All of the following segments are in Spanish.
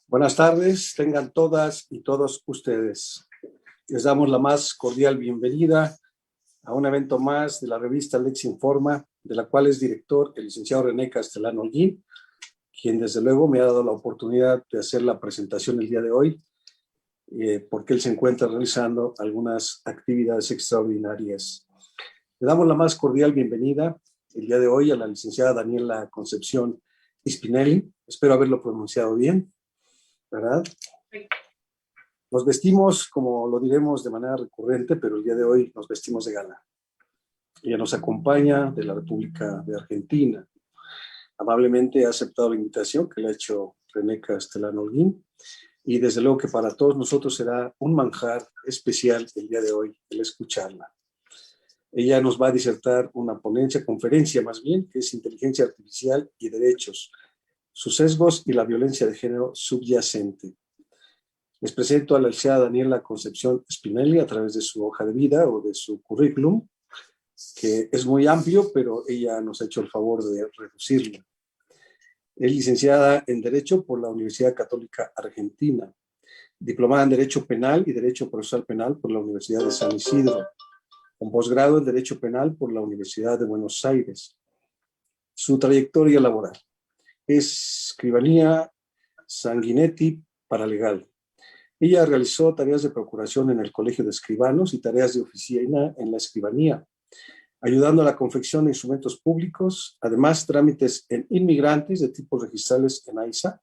Buenas tardes, tengan todas y todos ustedes. Les damos la más cordial bienvenida a un evento más de la revista Lex Informa, de la cual es director el licenciado René Castellano Holguín, quien desde luego me ha dado la oportunidad de hacer la presentación el día de hoy, porque él se encuentra realizando algunas actividades extraordinarias. Le damos la más cordial bienvenida el día de hoy a la licenciada Daniela Concepción Spinelli. Espero haberlo pronunciado bien, ¿verdad? Nos vestimos, como lo diremos de manera recurrente, pero el día de hoy nos vestimos de gala. Ella nos acompaña de la República de Argentina. Amablemente ha aceptado la invitación que le ha hecho René Castellano Holguín, y desde luego que para todos nosotros será un manjar especial el día de hoy el escucharla. Ella nos va a disertar una conferencia más bien, que es Inteligencia Artificial y Derechos, sus sesgos y la violencia de género subyacente. Les presento a la licenciada Daniela Concepción Spinelli a través de su hoja de vida o de su currículum, que es muy amplio, pero ella nos ha hecho el favor de reducirlo. Es licenciada en Derecho por la Universidad Católica Argentina, diplomada en Derecho Penal y Derecho Procesal Penal por la Universidad de San Isidro, con posgrado en Derecho Penal por la Universidad de Buenos Aires. Su trayectoria laboral es escribanía Sanguinetti Paralegal. Ella realizó tareas de procuración en el Colegio de Escribanos y tareas de oficina en la escribanía, ayudando a la confección de instrumentos públicos, además trámites en inmigrantes de tipos registrales en AISA,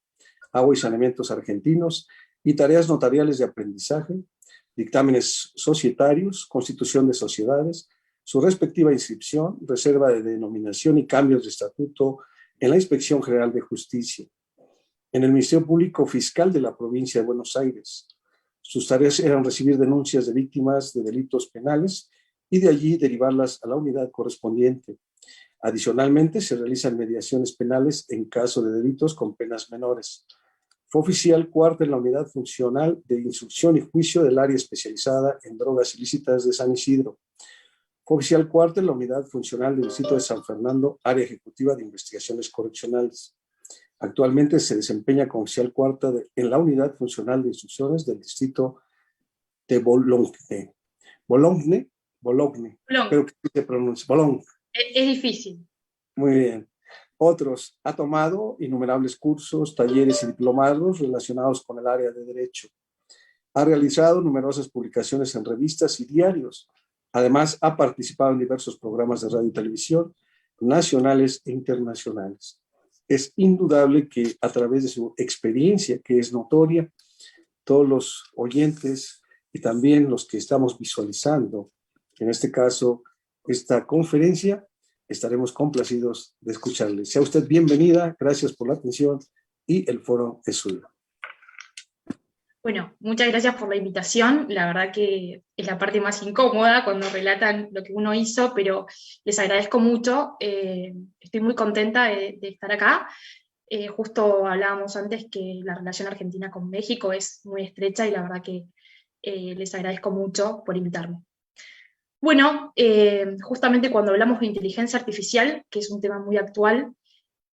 Agua y Saneamientos Argentinos, y tareas notariales de aprendizaje, dictámenes societarios, constitución de sociedades, su respectiva inscripción, reserva de denominación y cambios de estatuto en la Inspección General de Justicia. En el Ministerio Público Fiscal de la provincia de Buenos Aires. Sus tareas eran recibir denuncias de víctimas de delitos penales y de allí derivarlas a la unidad correspondiente. Adicionalmente, se realizan mediaciones penales en caso de delitos con penas menores. Fue oficial cuarta en la Unidad Funcional de Instrucción y Juicio del Área Especializada en Drogas Ilícitas de San Isidro. Fue oficial cuarta en la Unidad Funcional del Distrito de San Fernando, Área Ejecutiva de Investigaciones Correccionales. Actualmente se desempeña como oficial cuarta en la Unidad Funcional de Instrucciones del Distrito de Bologne. Bologne. Creo que se pronuncia Bologne. Es difícil. Muy bien. Otros, ha tomado innumerables cursos, talleres y diplomados relacionados con el área de Derecho. Ha realizado numerosas publicaciones en revistas y diarios. Además, ha participado en diversos programas de radio y televisión, nacionales e internacionales. Es indudable que a través de su experiencia, que es notoria, todos los oyentes y también los que estamos visualizando, en este caso, esta conferencia, estaremos complacidos de escucharle. Sea usted bienvenida, gracias por la atención y el foro es suyo. Bueno, muchas gracias por la invitación. La verdad que es la parte más incómoda cuando relatan lo que uno hizo, pero les agradezco mucho. Estoy muy contenta de estar acá. Justo hablábamos antes que la relación argentina con México es muy estrecha y la verdad que les agradezco mucho por invitarme. Bueno, justamente cuando hablamos de inteligencia artificial, que es un tema muy actual,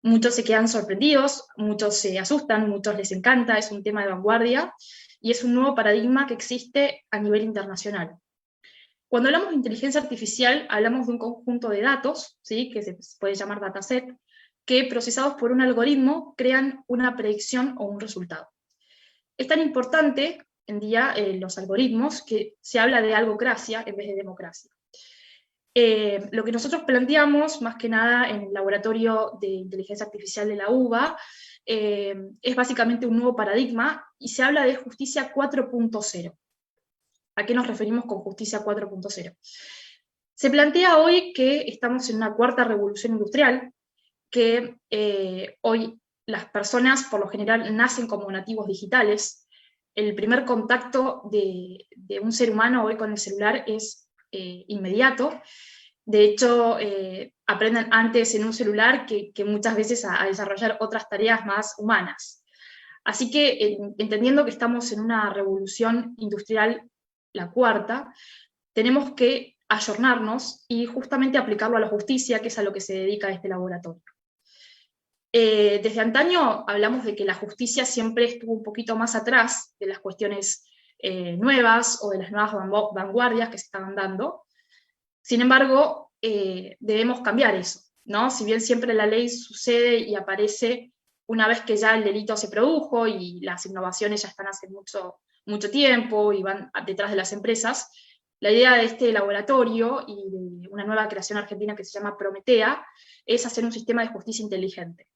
muchos se quedan sorprendidos, muchos se asustan, muchos les encanta, es un tema de vanguardia y es un nuevo paradigma que existe a nivel internacional. Cuando hablamos de inteligencia artificial, hablamos de un conjunto de datos, ¿sí? Que se puede llamar dataset, que procesados por un algoritmo crean una predicción o un resultado. Es tan importante en día los algoritmos que se habla de algocracia en vez de democracia. Lo que nosotros planteamos, más que nada en el laboratorio de inteligencia artificial de la UBA, es básicamente un nuevo paradigma y se habla de justicia 4.0. ¿A qué nos referimos con justicia 4.0? Se plantea hoy que estamos en una cuarta revolución industrial, que hoy las personas por lo general nacen como nativos digitales. El primer contacto de un ser humano hoy con el celular es inmediato. De hecho, aprenden antes en un celular que muchas veces a desarrollar otras tareas más humanas. Así que, entendiendo que estamos en una revolución industrial, la cuarta, tenemos que ayornarnos y justamente aplicarlo a la justicia, que es a lo que se dedica este laboratorio. Desde antaño hablamos de que la justicia siempre estuvo un poquito más atrás de las cuestiones nuevas o de las nuevas vanguardias que se estaban dando. Sin embargo, debemos cambiar eso, ¿no? Si bien siempre la ley sucede y aparece una vez que ya el delito se produjo y las innovaciones ya están hace mucho tiempo y van detrás de las empresas, la idea de este laboratorio y de una nueva creación argentina que se llama Prometea es hacer un sistema de justicia inteligente.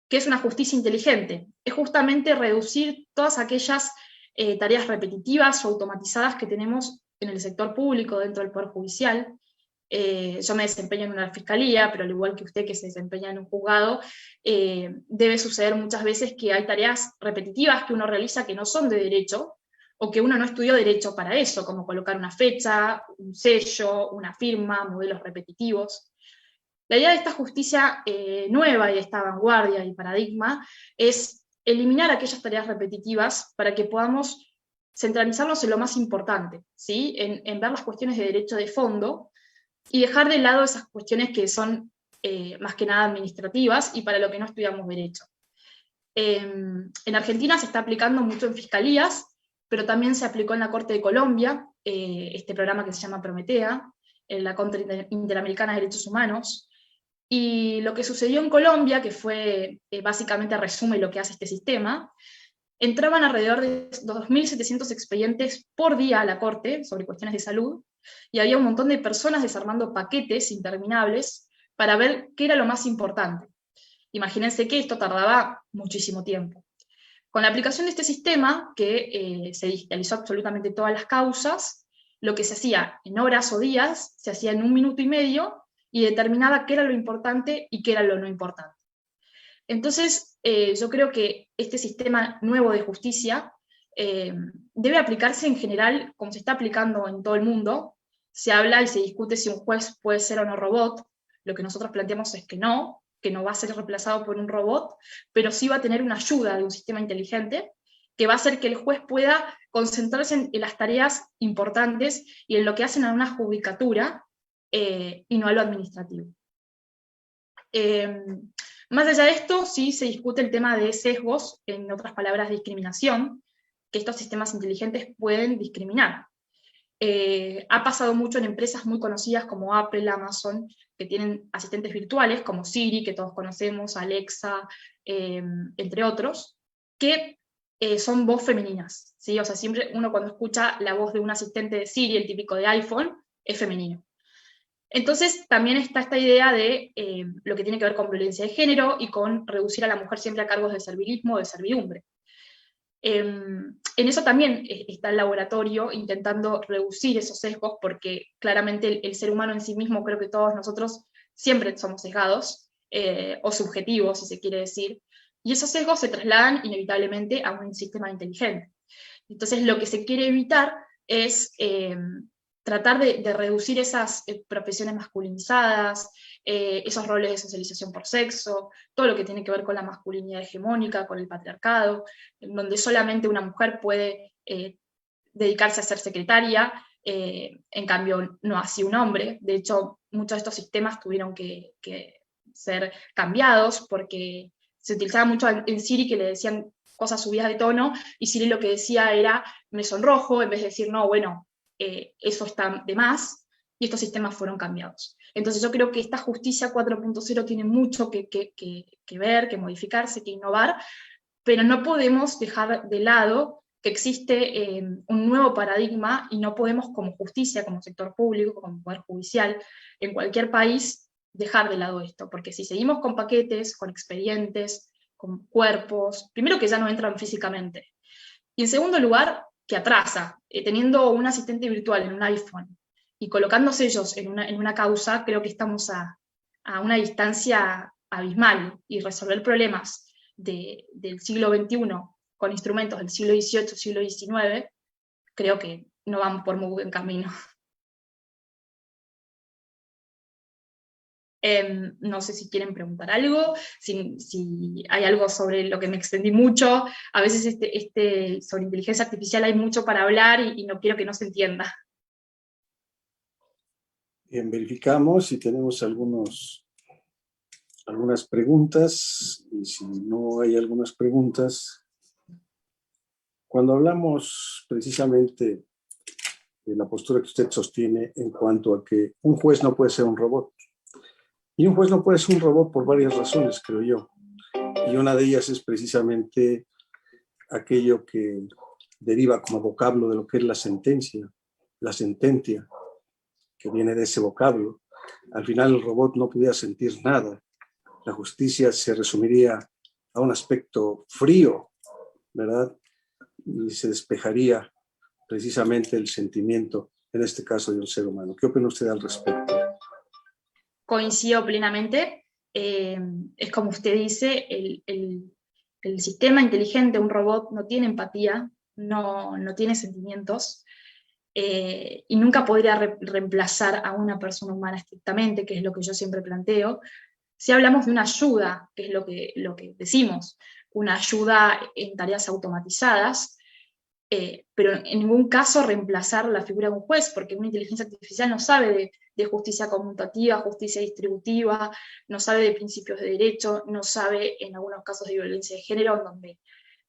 ¿Qué es una justicia inteligente? Es justamente reducir todas aquellas tareas repetitivas o automatizadas que tenemos en el sector público, dentro del Poder Judicial. Yo me desempeño en una fiscalía, pero al igual que usted que se desempeña en un juzgado, debe suceder muchas veces que hay tareas repetitivas que uno realiza que no son de derecho, o que uno no estudió derecho para eso, como colocar una fecha, un sello, una firma, modelos repetitivos. La idea de esta justicia nueva y de esta vanguardia y paradigma es eliminar aquellas tareas repetitivas para que podamos centralizarnos en lo más importante, ¿sí? En ver las cuestiones de derecho de fondo y dejar de lado esas cuestiones que son más que nada administrativas y para lo que no estudiamos derecho. En Argentina se está aplicando mucho en fiscalías, pero también se aplicó en la Corte de Colombia, este programa que se llama Prometea, en la Corte Interamericana de Derechos Humanos. Y lo que sucedió en Colombia, que fue básicamente resume lo que hace este sistema, entraban alrededor de 2.700 expedientes por día a la Corte sobre cuestiones de salud, y había un montón de personas desarmando paquetes interminables para ver qué era lo más importante. Imagínense que esto tardaba muchísimo tiempo. Con la aplicación de este sistema, que se digitalizó absolutamente todas las causas, lo que se hacía en horas o días, se hacía en 1 minuto y medio, y determinaba qué era lo importante y qué era lo no importante. Entonces, yo creo que este sistema nuevo de justicia debe aplicarse en general como se está aplicando en todo el mundo. Se habla y se discute si un juez puede ser o no robot. Lo que nosotros planteamos es que no va a ser reemplazado por un robot, pero sí va a tener una ayuda de un sistema inteligente que va a hacer que el juez pueda concentrarse en las tareas importantes y en lo que hacen a una judicatura, y no a lo administrativo. Más allá de esto, sí se discute el tema de sesgos, en otras palabras, discriminación, que estos sistemas inteligentes pueden discriminar. Ha pasado mucho en empresas muy conocidas como Apple, Amazon, que tienen asistentes virtuales como Siri, que todos conocemos, Alexa, entre otros, que son voz femeninas, ¿sí? O sea, siempre uno cuando escucha la voz de un asistente de Siri, el típico de iPhone, es femenino. Entonces también está esta idea de lo que tiene que ver con violencia de género y con reducir a la mujer siempre a cargos de servilismo o de servidumbre. En eso también está el laboratorio intentando reducir esos sesgos, porque claramente el ser humano en sí mismo, creo que todos nosotros siempre somos sesgados, o subjetivos, si se quiere decir, y esos sesgos se trasladan inevitablemente a un sistema inteligente. Entonces lo que se quiere evitar es tratar de reducir esas profesiones masculinizadas, esos roles de socialización por sexo, todo lo que tiene que ver con la masculinidad hegemónica, con el patriarcado, en donde solamente una mujer puede dedicarse a ser secretaria, en cambio no así un hombre. De hecho, muchos de estos sistemas tuvieron que ser cambiados, porque se utilizaba mucho en Siri que le decían cosas subidas de tono, y Siri lo que decía era, me sonrojo, en vez de decir, no, bueno, eso está de más, y estos sistemas fueron cambiados. Entonces yo creo que esta justicia 4.0 tiene mucho que ver, que modificarse, que innovar, pero no podemos dejar de lado que existe un nuevo paradigma, y no podemos como justicia, como sector público, como poder judicial, en cualquier país, dejar de lado esto, porque si seguimos con paquetes, con expedientes, con cuerpos, primero que ya no entran físicamente, y en segundo lugar, que atrasa, teniendo un asistente virtual en un iPhone y colocando sellos en una causa, creo que estamos a una distancia abismal, y resolver problemas del siglo XXI con instrumentos del siglo XVIII, siglo XIX, creo que no vamos por muy buen camino. No sé si quieren preguntar algo, si hay algo sobre lo que me extendí mucho. A veces sobre inteligencia artificial hay mucho para hablar y no quiero que no se entienda. Bien, verificamos si tenemos algunas preguntas, y si no hay algunas preguntas, cuando hablamos precisamente de la postura que usted sostiene en cuanto a que un juez no puede ser un robot, y un juez no puede ser un robot por varias razones, creo yo, y una de ellas es precisamente aquello que deriva como vocablo de lo que es la sentencia, la sentencia, que viene de ese vocablo. Al final el robot no podía sentir nada. La justicia se resumiría a un aspecto frío, ¿verdad? Y se despejaría precisamente el sentimiento, en este caso, de un ser humano. ¿Qué opina usted al respecto? Coincido plenamente. Es como usted dice, el sistema inteligente, un robot, no tiene empatía, no tiene sentimientos, y nunca podría reemplazar a una persona humana estrictamente, que es lo que yo siempre planteo. Si hablamos de una ayuda, que es lo que decimos, una ayuda en tareas automatizadas, pero en ningún caso reemplazar la figura de un juez, porque una inteligencia artificial no sabe de justicia conmutativa, justicia distributiva, no sabe de principios de derecho, no sabe en algunos casos de violencia de género, en donde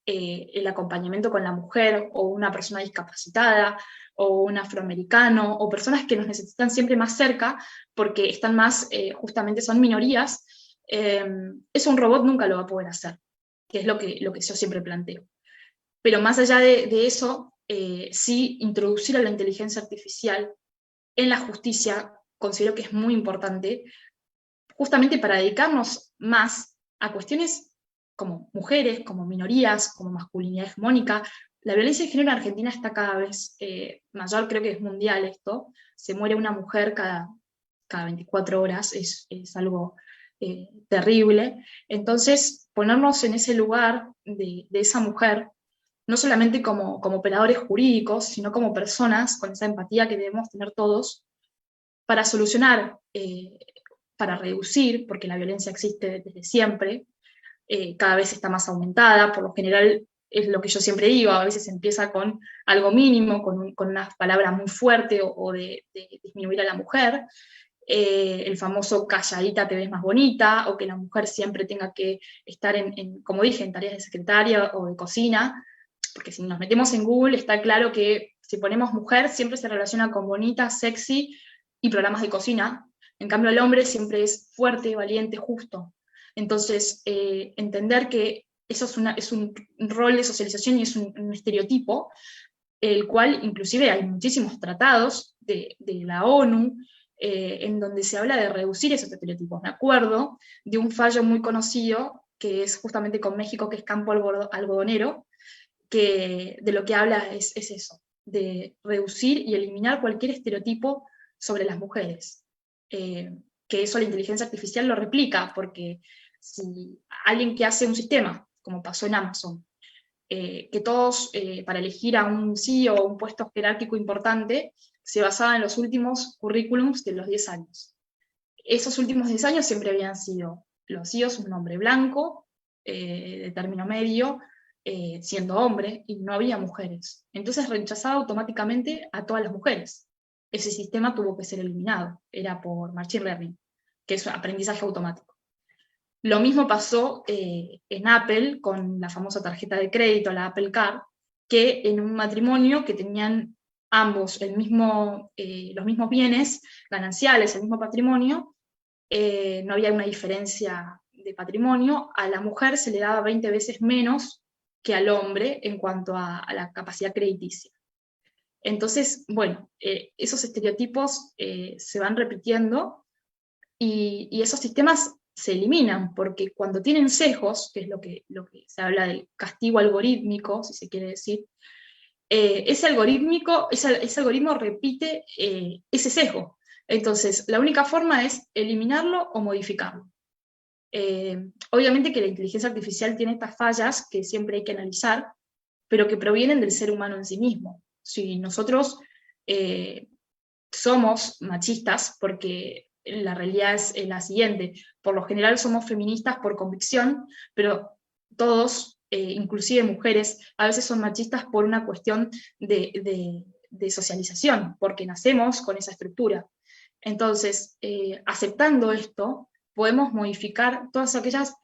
el acompañamiento con la mujer, o una persona discapacitada, o un afroamericano, o personas que nos necesitan siempre más cerca, porque están más, justamente son minorías, eso un robot nunca lo va a poder hacer, que es lo que yo siempre planteo. Pero más allá de eso, sí introducir a la inteligencia artificial en la justicia considero que es muy importante, justamente para dedicarnos más a cuestiones como mujeres, como minorías, como masculinidad hegemónica. La violencia de género en Argentina está cada vez mayor, creo que es mundial esto, se muere una mujer cada 24 horas, es algo terrible. Entonces, ponernos en ese lugar de esa mujer, no solamente como operadores jurídicos, sino como personas con esa empatía que debemos tener todos para solucionar, para reducir, porque la violencia existe desde siempre, cada vez está más aumentada, por lo general es lo que yo siempre digo, a veces empieza con algo mínimo, con una palabra muy fuerte o de disminuir a la mujer, el famoso calladita te ves más bonita, o que la mujer siempre tenga que estar como dije, en tareas de secretaria o de cocina, porque si nos metemos en Google está claro que si ponemos mujer siempre se relaciona con bonita, sexy y programas de cocina. En cambio el hombre siempre es fuerte, valiente, justo. Entonces, entender que eso es un rol de socialización y es un estereotipo, el cual inclusive hay muchísimos tratados de la ONU en donde se habla de reducir esos estereotipos. Me acuerdo de un fallo muy conocido que es justamente con México, que es Campo Algodonero, que de lo que habla es eso, de reducir y eliminar cualquier estereotipo sobre las mujeres. Que eso la inteligencia artificial lo replica, porque si alguien que hace un sistema, como pasó en Amazon, que todos, para elegir a un CEO o un puesto jerárquico importante, se basaba en los últimos currículums de los 10 años. Esos últimos 10 años siempre habían sido los CEOs un hombre blanco, de término medio, siendo hombre, y no había mujeres. Entonces rechazaba automáticamente a todas las mujeres. Ese sistema tuvo que ser eliminado, era por Machine Learning, que es aprendizaje automático. Lo mismo pasó en Apple con la famosa tarjeta de crédito, la Apple Card, que en un matrimonio que tenían ambos los mismos bienes gananciales, el mismo patrimonio, no había una diferencia de patrimonio, a la mujer se le daba 20 veces menos que al hombre en cuanto a la capacidad crediticia. Entonces, bueno, esos estereotipos se van repitiendo y esos sistemas se eliminan, porque cuando tienen sesgos, que es lo que se habla del castigo algorítmico, si se quiere decir, ese algoritmo repite ese sesgo. Entonces, la única forma es eliminarlo o modificarlo. Obviamente que la inteligencia artificial tiene estas fallas que siempre hay que analizar, pero que provienen del ser humano en sí mismo. Si nosotros somos machistas, porque la realidad es la siguiente, por lo general somos feministas por convicción, pero todos, inclusive mujeres, a veces son machistas por una cuestión de socialización, porque nacemos con esa estructura. Entonces, aceptando esto, podemos modificar todas aquellas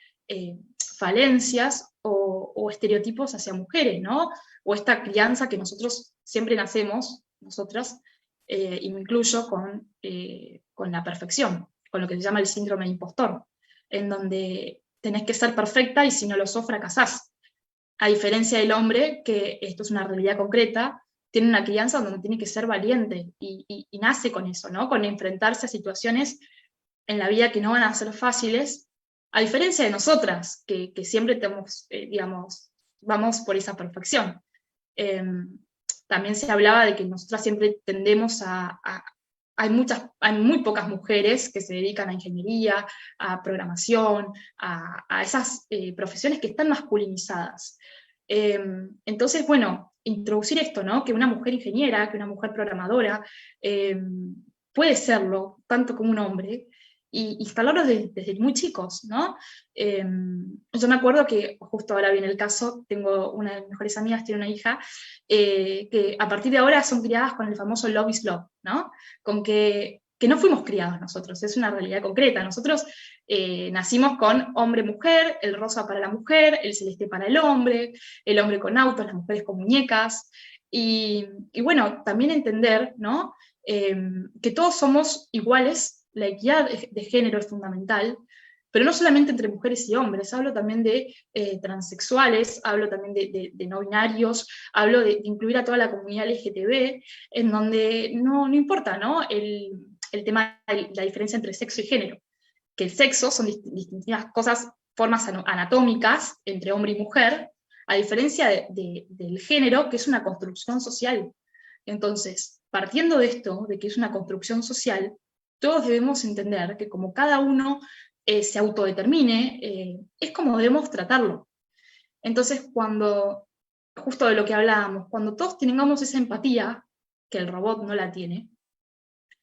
falencias o estereotipos hacia mujeres, ¿no? O esta crianza que nosotros siempre nacemos, nosotras, y me incluyo con la perfección, con lo que se llama el síndrome de impostor, en donde tenés que ser perfecta y si no lo sos, fracasás. A diferencia del hombre, que esto es una realidad concreta, tiene una crianza donde tiene que ser valiente y nace con eso, ¿no? Con enfrentarse a situaciones en la vida que no van a ser fáciles, a diferencia de nosotras, que siempre tenemos, digamos, vamos por esa perfección. También se hablaba de que nosotras siempre tendemos hay muy pocas mujeres que se dedican a ingeniería, a programación, a esas profesiones que están masculinizadas. Entonces, bueno, introducir esto, ¿no? Que una mujer ingeniera, que una mujer programadora, puede serlo, tanto como un hombre, y instalarlo desde muy chicos, ¿no? Yo me acuerdo que, justo ahora viene el caso, tengo una de mis mejores amigas, tiene una hija, que a partir de ahora son criadas con el famoso love is love, ¿no? Con que no fuimos criados nosotros, es una realidad concreta. Nosotros nacimos con hombre-mujer, el rosa para la mujer, el celeste para el hombre con autos, las mujeres con muñecas, y bueno, también entender, ¿no? Que todos somos iguales. La equidad de género es fundamental, pero no solamente entre mujeres y hombres, hablo también de transexuales, hablo también de no binarios, hablo de incluir a toda la comunidad LGTB, en donde no importa, ¿no? El tema de la diferencia entre sexo y género, que el sexo son distintas cosas, formas anatómicas entre hombre y mujer, a diferencia del género, que es una construcción social. Entonces, partiendo de esto, de que es una construcción social, todos debemos entender que como cada uno se autodetermine, es como debemos tratarlo. Entonces, justo de lo que hablábamos, cuando todos tengamos esa empatía, que el robot no la tiene,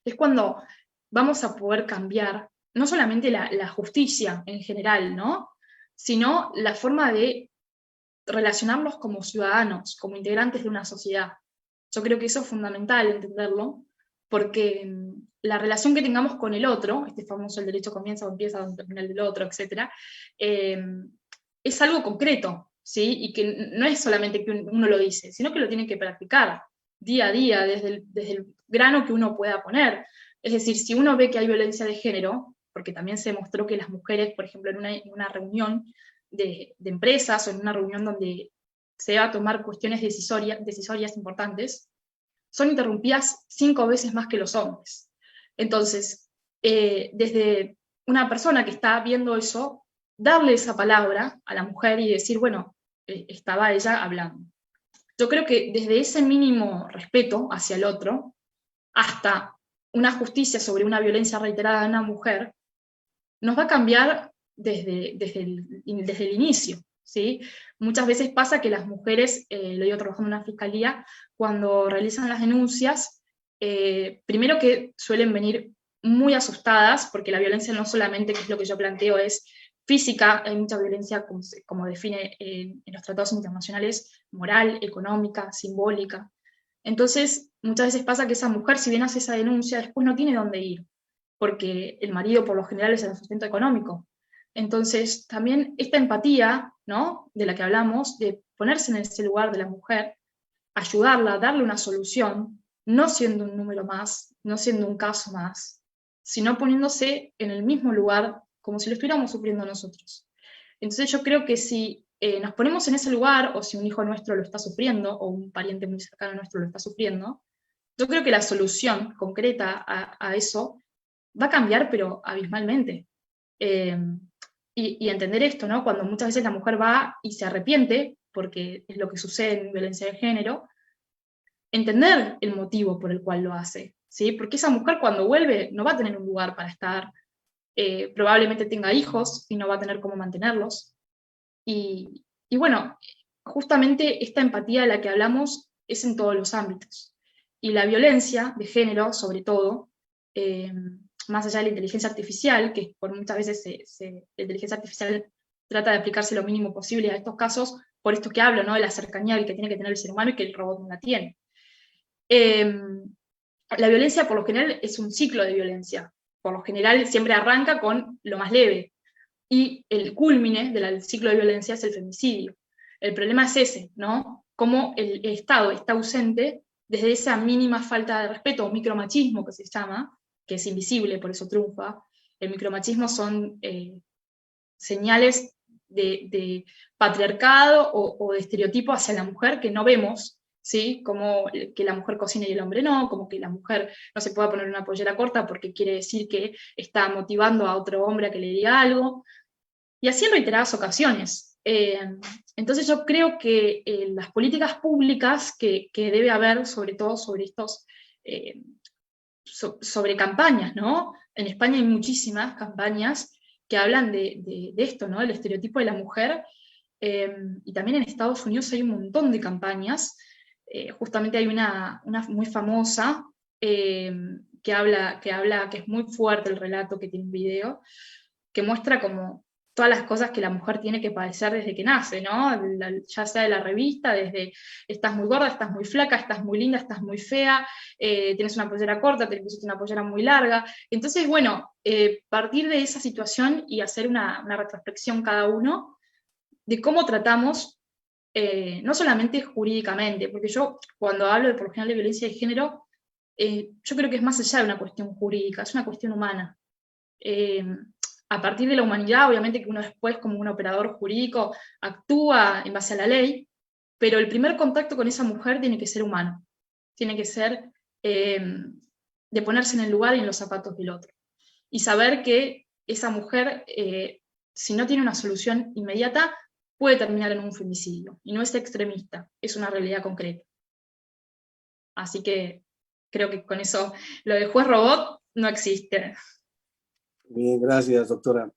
es cuando vamos a poder cambiar no solamente la justicia en general, ¿no? Sino la forma de relacionarnos como ciudadanos, como integrantes de una sociedad. Yo creo que eso es fundamental entenderlo, porque la relación que tengamos con el otro, este famoso el derecho comienza o empieza donde termina el del otro, etc., es algo concreto, ¿sí? Y que no es solamente que uno lo dice, sino que lo tiene que practicar día a día, desde el grano que uno pueda poner. Es decir, si uno ve que hay violencia de género, porque también se demostró que las mujeres, por ejemplo, en una reunión de empresas o en una reunión donde se va a tomar cuestiones decisorias importantes, son interrumpidas 5 veces más que los hombres. Entonces, desde una persona que está viendo eso, darle esa palabra a la mujer y decir, bueno, estaba ella hablando. Yo creo que desde ese mínimo respeto hacia el otro, hasta una justicia sobre una violencia reiterada de una mujer, nos va a cambiar desde el inicio, ¿sí? Muchas veces pasa que las mujeres, lo digo trabajando en una fiscalía, cuando realizan las denuncias, primero que suelen venir muy asustadas, porque la violencia no solamente, que es lo que yo planteo, es física, hay mucha violencia, como define en los tratados internacionales, moral, económica, simbólica. Entonces, muchas veces pasa que esa mujer, si bien hace esa denuncia, después no tiene dónde ir, porque el marido por lo general es el sustento económico. Entonces, también esta empatía, ¿no?, de la que hablamos, de ponerse en ese lugar de la mujer, ayudarla, darle una solución, no siendo un número más, no siendo un caso más, sino poniéndose en el mismo lugar como si lo estuviéramos sufriendo nosotros. Entonces yo creo que si nos ponemos en ese lugar, o si un hijo nuestro lo está sufriendo, o un pariente muy cercano nuestro lo está sufriendo, yo creo que la solución concreta a eso va a cambiar, pero abismalmente. Y entender esto, ¿no? Cuando muchas veces la mujer va y se arrepiente, porque es lo que sucede en violencia de género, entender el motivo por el cual lo hace, ¿sí? Porque esa mujer cuando vuelve no va a tener un lugar para estar, probablemente tenga hijos y no va a tener cómo mantenerlos. Y bueno, justamente esta empatía de la que hablamos es en todos los ámbitos. Y la violencia de género, sobre todo, más allá de la inteligencia artificial, que por muchas veces la inteligencia artificial trata de aplicarse lo mínimo posible a estos casos, por esto que hablo, ¿no?, de la cercanía que tiene que tener el ser humano y que el robot no la tiene. La violencia, por lo general, es un ciclo de violencia. por lo general siempre arranca con lo más leve, y el culmine del ciclo de violencia es el femicidio. El problema es ese, ¿no? Cómo el Estado está ausente desde esa mínima falta de respeto, o micromachismo que se llama, que es invisible, por eso triunfa. El micromachismo son señales de patriarcado o de estereotipo hacia la mujer que no vemos, ¿sí? Como que la mujer cocina y el hombre no, como que la mujer no se pueda poner una pollera corta porque quiere decir que está motivando a otro hombre a que le diga algo, y así en reiteradas ocasiones. Entonces yo creo que las políticas públicas que debe haber, sobre todo sobre estos, sobre campañas, ¿no? En España hay muchísimas campañas que hablan de esto, ¿no? El estereotipo de la mujer, y también en Estados Unidos hay un montón de campañas. Justamente hay una muy famosa que es muy fuerte el relato, que tiene un video, que muestra como todas las cosas que la mujer tiene que padecer desde que nace, ¿no? Ya sea de la revista, desde estás muy gorda, estás muy flaca, estás muy linda, estás muy fea, tienes una pollera corta, te pusiste una pollera muy larga. Entonces, bueno, partir de esa situación y hacer una retrospección cada uno de cómo tratamos, no solamente jurídicamente, porque yo cuando hablo de por lo general de violencia de género, yo creo que es más allá de una cuestión jurídica, es una cuestión humana. A partir de la humanidad, obviamente que uno después como un operador jurídico actúa en base a la ley, pero el primer contacto con esa mujer tiene que ser humano, tiene que ser de ponerse en el lugar y en los zapatos del otro, y saber que esa mujer, si no tiene una solución inmediata, puede terminar en un femicidio, y no es extremista, es una realidad concreta. Así que creo que con eso lo de juez robot no existe. Bien, gracias, doctora.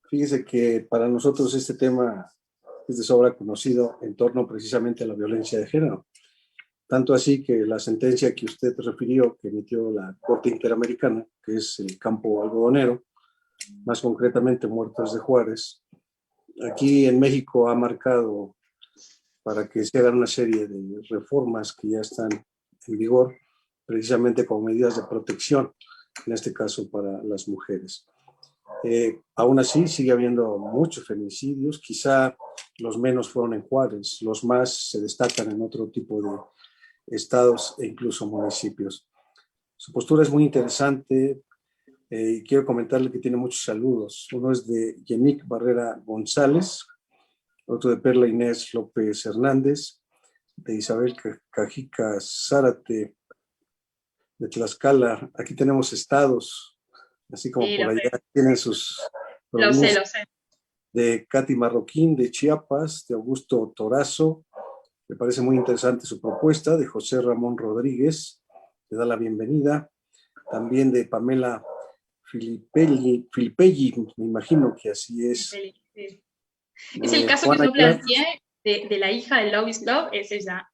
Fíjese que para nosotros este tema es de sobra conocido en torno precisamente a la violencia de género. Tanto así que la sentencia que usted refirió, que emitió la Corte Interamericana, que es el campo algodonero, más concretamente Muertos de Juárez, aquí en México ha marcado para que se hagan una serie de reformas que ya están en vigor, precisamente como medidas de protección, en este caso para las mujeres. Aún así sigue habiendo muchos feminicidios, quizá los menos fueron en Juárez, los más se destacan en otro tipo de estados e incluso municipios. Su postura es muy interesante y quiero comentarle que tiene muchos saludos. Uno es de Yenick Barrera González, otro de Perla Inés López Hernández, de Isabel Cajica Zárate, de Tlaxcala. Aquí tenemos estados, así como Sí, por allá tienen sus lo sé, provincias. lo sé. De Katy Marroquín, de Chiapas, de Augusto Torazo. Me parece muy interesante su propuesta. De José Ramón Rodríguez, le da la bienvenida. También de Pamela Filipelli, me imagino que así es. Sí. Es el caso que Juana yo Aguilar. planteé de la hija de Love is Love, es ella.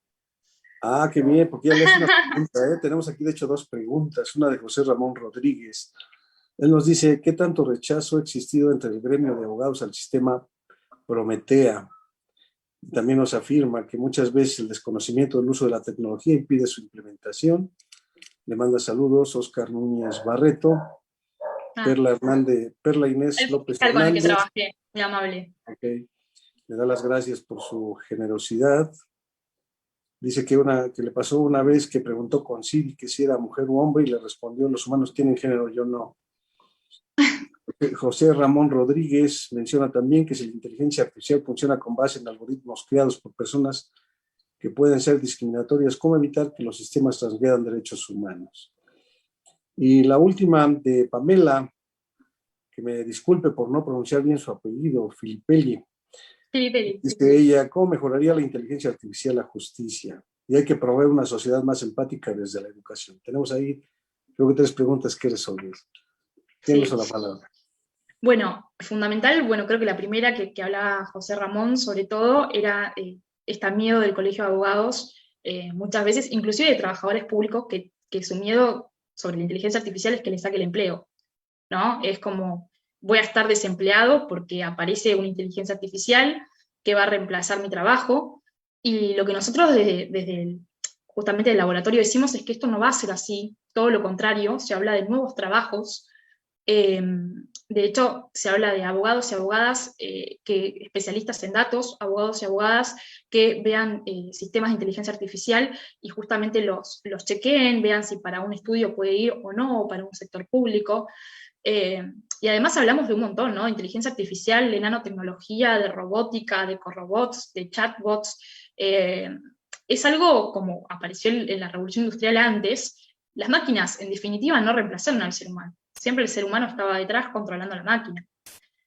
Ah, qué bien, porque ya le hace una pregunta, ¿eh? Tenemos aquí de hecho dos preguntas. Una de José Ramón Rodríguez. Él nos dice, ¿qué tanto rechazo ha existido entre el gremio de abogados al sistema Prometea? También nos afirma que muchas veces el desconocimiento del uso de la tecnología impide su implementación. Le manda saludos Oscar Núñez Barreto, Perla Inés El López fiscal con el que Hernández. trabajé, muy amable. Okay. Le da las gracias por su generosidad. Dice que le pasó una vez que preguntó con Siri que si era mujer o hombre y le respondió, los humanos tienen género, yo no. José Ramón Rodríguez menciona también que si la inteligencia artificial funciona con base en algoritmos creados por personas que pueden ser discriminatorias, ¿cómo evitar que los sistemas transgredan derechos humanos? Y la última de Pamela, que me disculpe por no pronunciar bien su apellido, Filipelli. Dice ella, ¿cómo mejoraría la inteligencia artificial la justicia? Y hay que promover una sociedad más empática desde la educación. Tenemos ahí, creo que 3 preguntas que resolver. Tienes la palabra. Bueno, fundamental, bueno, creo que la primera que hablaba José Ramón, sobre todo, era este miedo del colegio de abogados, muchas veces, inclusive de trabajadores públicos, que su miedo sobre la inteligencia artificial es que le saque el empleo, ¿no? Es como, voy a estar desempleado porque aparece una inteligencia artificial que va a reemplazar mi trabajo, y lo que nosotros justamente el laboratorio decimos es que esto no va a ser así, todo lo contrario, se habla de nuevos trabajos, De hecho, se habla de abogados y abogadas, especialistas en datos, abogados y abogadas que vean sistemas de inteligencia artificial y justamente los chequeen, vean si para un estudio puede ir o no, o para un sector público. Y además hablamos de un montón, ¿no? De inteligencia artificial, de nanotecnología, de robótica, de corrobots, de chatbots. Es algo como apareció en la revolución industrial antes. Las máquinas, en definitiva, no reemplazaron al ser humano. Siempre el ser humano estaba detrás controlando la máquina.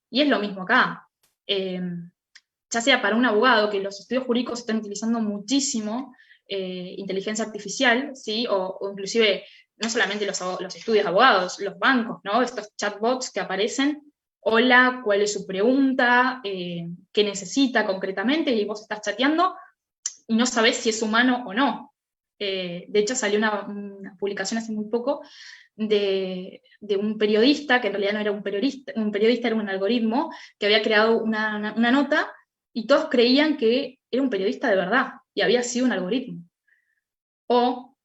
Y es lo mismo acá. Ya sea para un abogado, que los estudios jurídicos están utilizando muchísimo inteligencia artificial, ¿sí? O inclusive no solamente los estudios de abogados, los bancos, ¿no? Estos chatbots que aparecen, hola, ¿cuál es su pregunta? ¿Qué necesita concretamente? Y vos estás chateando y no sabés si es humano o no. De hecho, salió una publicación hace muy poco de un periodista, que en realidad no era un periodista era un algoritmo, que había creado una nota, y todos creían que era un periodista de verdad, y había sido un algoritmo. O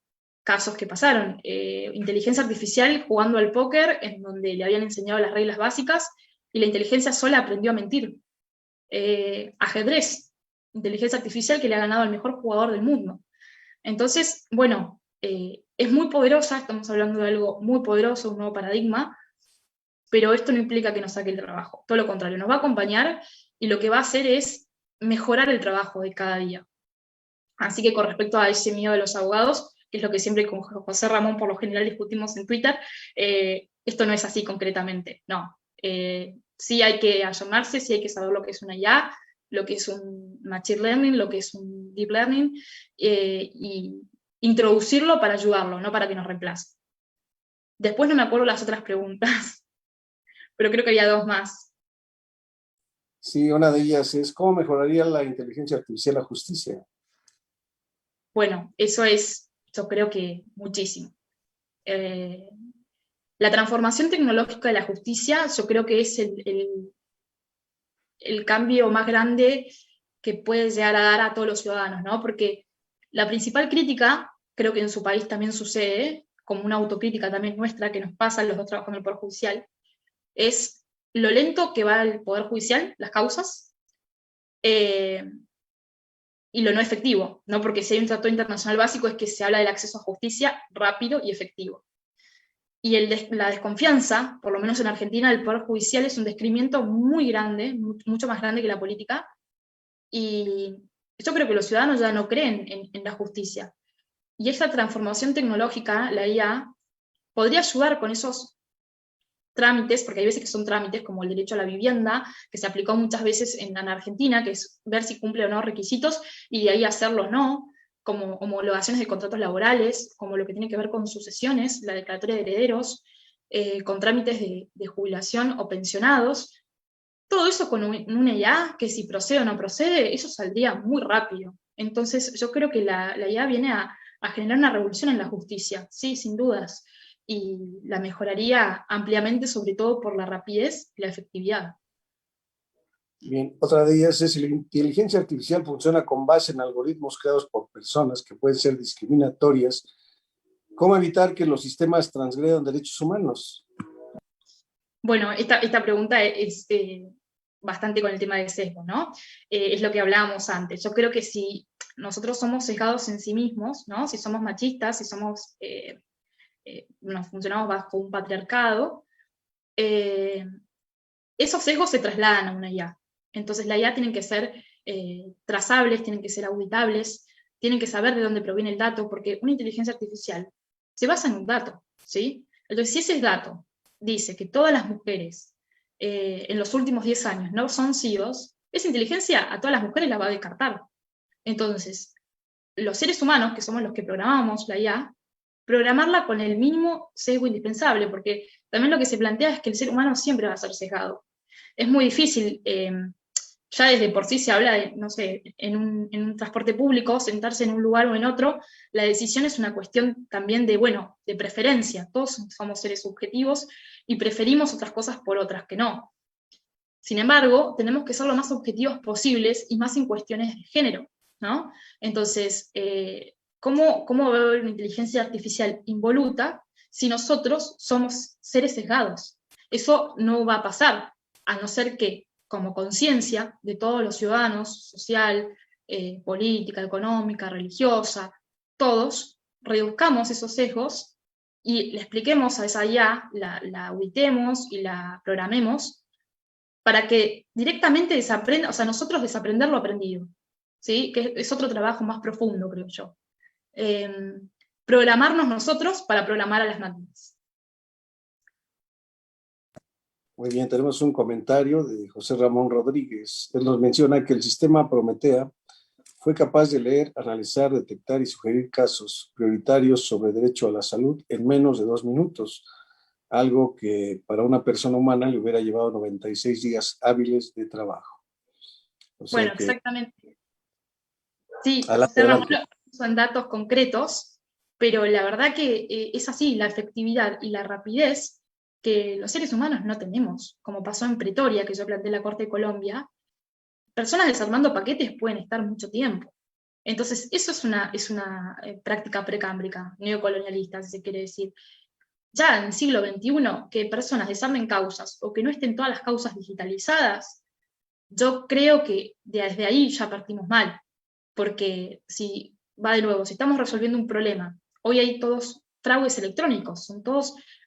casos que pasaron, inteligencia artificial jugando al póker, en donde le habían enseñado las reglas básicas, y la inteligencia sola aprendió a mentir. Ajedrez, inteligencia artificial que le ha ganado al mejor jugador del mundo. Entonces, bueno, es muy poderosa, estamos hablando de algo muy poderoso, un nuevo paradigma, pero esto no implica que nos saque el trabajo, todo lo contrario, nos va a acompañar y lo que va a hacer es mejorar el trabajo de cada día. Así que con respecto a ese miedo de los abogados, que es lo que siempre con José Ramón por lo general discutimos en Twitter, esto no es así concretamente, no. Sí hay que ayornarse, sí hay que saber lo que es una IA, lo que es un Machine Learning, lo que es un Deep Learning, y introducirlo para ayudarlo, no para que nos reemplace. Después no me acuerdo las otras preguntas, pero creo que había dos más. Sí, una de ellas es, ¿cómo mejoraría la inteligencia artificial la justicia? Bueno, eso es, yo creo que muchísimo. La transformación tecnológica de la justicia, yo creo que es el cambio más grande que puede llegar a dar a todos los ciudadanos, ¿no? Porque la principal crítica, creo que en su país también sucede, como una autocrítica también nuestra que nos pasa a los dos trabajando en el Poder Judicial, es lo lento que va el Poder Judicial, las causas, y lo no efectivo, ¿no? Porque si hay un tratado internacional básico es que se habla del acceso a justicia rápido y efectivo. Y la desconfianza, por lo menos en Argentina, del Poder Judicial es un descreimiento muy grande, mucho más grande que la política, y yo creo que los ciudadanos ya no creen en la justicia. Y esta transformación tecnológica, la IA, podría ayudar con esos trámites, porque hay veces que son trámites como el derecho a la vivienda, que se aplicó muchas veces en Argentina, que es ver si cumple o no requisitos, y de ahí hacerlo o no, como homologaciones de contratos laborales, como lo que tiene que ver con sucesiones, la declaratoria de herederos, con trámites de jubilación o pensionados. Todo eso con una IA, que si procede o no procede, eso saldría muy rápido. Entonces yo creo que la IA viene a generar una revolución en la justicia, sí, sin dudas, y la mejoraría ampliamente, sobre todo por la rapidez y la efectividad. Bien, otra de ellas es si la inteligencia artificial funciona con base en algoritmos creados por personas que pueden ser discriminatorias. ¿Cómo evitar que los sistemas transgredan derechos humanos? Bueno, esta pregunta es bastante con el tema de sesgo, ¿no? Es lo que hablábamos antes. Yo creo que si nosotros somos sesgados en sí mismos, ¿no? Si somos machistas, si somos, nos funcionamos bajo un patriarcado, esos sesgos se trasladan a una IA. Entonces la IA tienen que ser trazables, tienen que ser auditables, tienen que saber de dónde proviene el dato, porque una inteligencia artificial se basa en un dato, ¿sí? Entonces, si ese dato dice que todas las mujeres en los últimos 10 años no son CEOs, esa inteligencia a todas las mujeres la va a descartar. Entonces, los seres humanos, que somos los que programamos la IA, programarla con el mínimo sesgo indispensable, porque también lo que se plantea es que el ser humano siempre va a ser sesgado. Es muy difícil, ya desde por sí se habla de, no sé, en un transporte público, sentarse en un lugar o en otro, la decisión es una cuestión también de, bueno, de preferencia. Todos somos seres subjetivos y preferimos otras cosas por otras que no. Sin embargo, tenemos que ser lo más objetivos posibles y más en cuestiones de género, ¿no? Entonces, ¿cómo va a haber una inteligencia artificial involuta si nosotros somos seres sesgados? Eso no va a pasar, a no ser que, como conciencia de todos los ciudadanos, social, política, económica, religiosa, todos, reduzcamos esos sesgos y le expliquemos a esa IA, la ubicemos y la programemos para que directamente desaprenda, o sea, nosotros desaprender lo aprendido, ¿sí? Que es otro trabajo más profundo, creo yo. Programarnos nosotros para programar a las máquinas. Muy bien, tenemos un comentario de José Ramón Rodríguez. Él nos menciona que el sistema Prometea fue capaz de leer, analizar, detectar y sugerir casos prioritarios sobre derecho a la salud en menos de 2 minutos, algo que para una persona humana le hubiera llevado 96 días hábiles de trabajo. O sea bueno, que, exactamente. Sí, adelante, José Ramón adelante. son datos concretos, pero la verdad que es así, la efectividad y la rapidez que los seres humanos no tenemos, como pasó en Pretoria, que yo planteé en la Corte de Colombia, personas desarmando paquetes pueden estar mucho tiempo. Entonces, eso es una práctica precámbrica, neocolonialista, si se quiere decir. Ya en el siglo XXI, que personas desarmen causas o que no estén todas las causas digitalizadas, yo creo que desde ahí ya partimos mal, porque si, va de nuevo, si estamos resolviendo un problema, hoy hay todos fraudes electrónicos,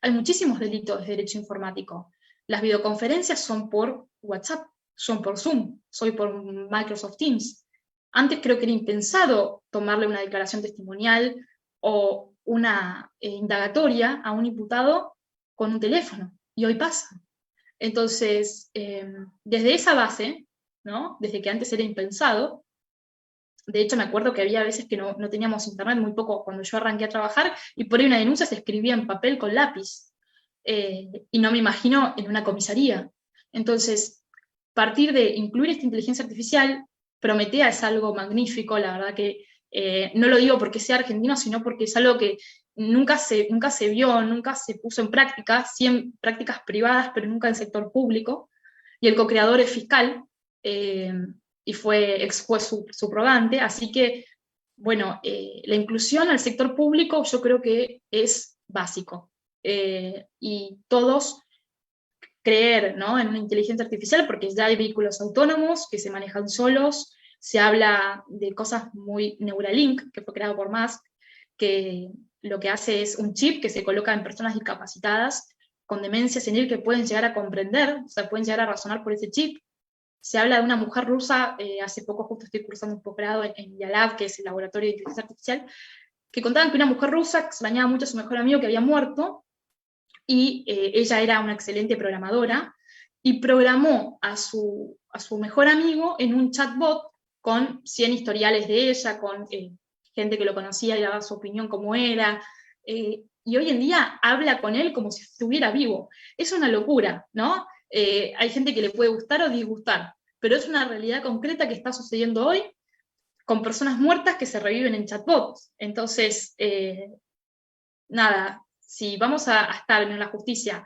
hay muchísimos delitos de derecho informático. Las videoconferencias son por WhatsApp, son por Zoom, soy por Microsoft Teams. Antes creo que era impensado tomarle una declaración testimonial o una indagatoria a un imputado con un teléfono, y hoy pasa. Entonces, desde esa base, ¿no? Desde que antes era impensado, de hecho me acuerdo que había veces que no teníamos internet, muy poco cuando yo arranqué a trabajar, y por ahí una denuncia se escribía en papel con lápiz, y no me imagino en una comisaría. Entonces, partir de incluir esta inteligencia artificial, Prometea es algo magnífico, la verdad que no lo digo porque sea argentino, sino porque es algo que nunca se vio, nunca se puso en práctica, sí en prácticas privadas, pero nunca en sector público, y el co-creador es fiscal, y fue ex juez subrogante, así que, bueno, la inclusión al sector público yo creo que es básico, y todos creer, ¿no?, en una inteligencia artificial, porque ya hay vehículos autónomos que se manejan solos, se habla de cosas muy Neuralink, que fue creado por Musk, que lo que hace es un chip que se coloca en personas discapacitadas con demencia senil que pueden llegar a comprender, o sea, pueden llegar a razonar por ese chip. Se habla de una mujer rusa, hace poco justo estoy cursando un posgrado en YALAB, que es el laboratorio de inteligencia artificial, que contaban que una mujer rusa extrañaba mucho a su mejor amigo que había muerto, y ella era una excelente programadora, y programó a su mejor amigo en un chatbot con 100 historiales de ella, con gente que lo conocía y daba su opinión como era, y hoy en día habla con él como si estuviera vivo. Es una locura, ¿no? Hay gente que le puede gustar o disgustar, pero es una realidad concreta que está sucediendo hoy con personas muertas que se reviven en chatbots. Entonces, nada, si vamos a estar en la justicia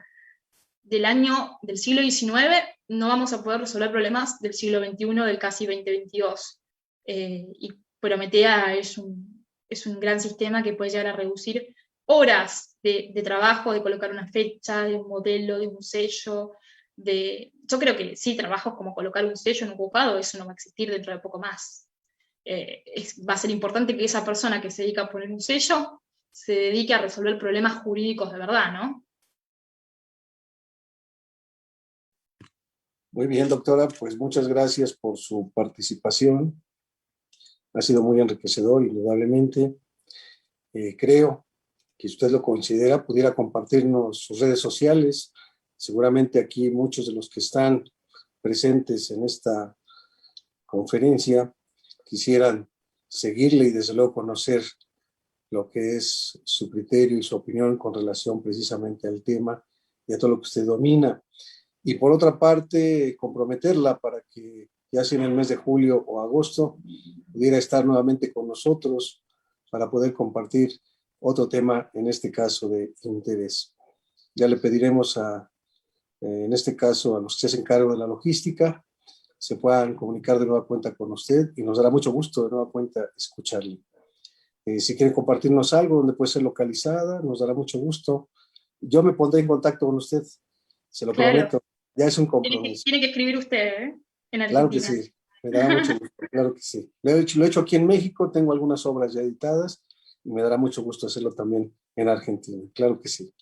del siglo XIX, no vamos a poder resolver problemas del siglo XXI, del casi 2022. Y Prometea es un gran sistema que puede llegar a reducir horas de trabajo, de colocar una fecha, de un modelo, de un sello. Yo creo que sí, trabajos como colocar un sello en un juzgado, eso no va a existir dentro de poco más. Va a ser importante que esa persona que se dedica a poner un sello se dedique a resolver problemas jurídicos de verdad, ¿no? Muy bien, doctora, pues muchas gracias por su participación. Ha sido muy enriquecedor, indudablemente. Creo que si usted lo considera, pudiera compartirnos sus redes sociales. Seguramente aquí muchos de los que están presentes en esta conferencia quisieran seguirle y desde luego conocer lo que es su criterio y su opinión con relación precisamente al tema y a todo lo que usted domina. Y por otra parte, comprometerla para que ya sea en el mes de julio o agosto pudiera estar nuevamente con nosotros para poder compartir otro tema, en este caso de interés. Ya le pediremos en este caso a los que se hacen cargo de la logística, se puedan comunicar de nueva cuenta con usted y nos dará mucho gusto de nueva cuenta escucharle. Si quiere compartirnos algo donde puede ser localizada, nos dará mucho gusto. Yo me pondré en contacto con usted se lo Claro. prometo. Ya es un Tiene compromiso. que escribir usted, ¿eh? En Claro que Argentina. sí, me dará mucho gusto, claro que sí. Lo he hecho aquí en México, tengo algunas obras ya editadas y me dará mucho gusto hacerlo también en Argentina, claro que sí.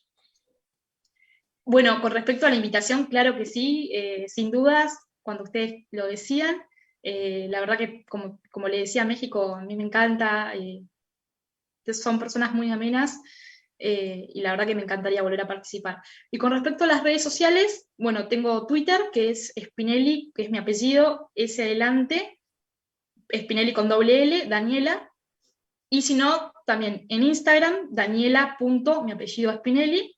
Bueno, con respecto a la invitación, claro que sí, sin dudas, cuando ustedes lo decían, la verdad que como le decía, México a mí me encanta, son personas muy amenas, y la verdad que me encantaría volver a participar. Y con respecto a las redes sociales, bueno, tengo Twitter, que es Spinelli, que es mi apellido, S adelante, Spinelli con doble L, Daniela, y si no, también en Instagram, Daniela. Mi apellido Spinelli,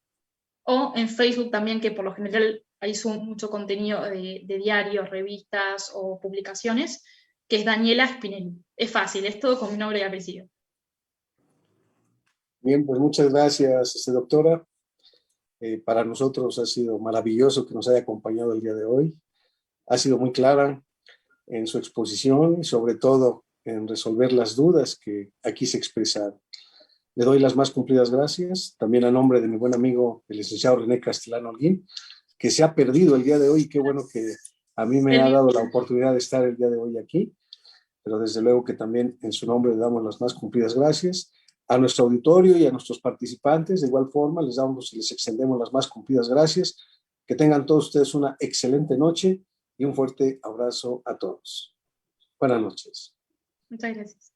o en Facebook también, que por lo general ahí subo mucho contenido de diarios, revistas o publicaciones, que es Daniela Spinelli. Es fácil, es todo con mi nombre y apellido. Bien, pues muchas gracias, doctora. Para nosotros ha sido maravilloso que nos haya acompañado el día de hoy. Ha sido muy clara en su exposición y sobre todo en resolver las dudas que aquí se expresaron. Le doy las más cumplidas gracias, también a nombre de mi buen amigo, el licenciado René Castellano Holguín, que se ha perdido el día de hoy, y qué bueno que a mí me ha dado la oportunidad de estar el día de hoy aquí, pero desde luego que también en su nombre le damos las más cumplidas gracias. A nuestro auditorio y a nuestros participantes, de igual forma, les damos y les extendemos las más cumplidas gracias. Que tengan todos ustedes una excelente noche y un fuerte abrazo a todos. Buenas noches. Muchas gracias.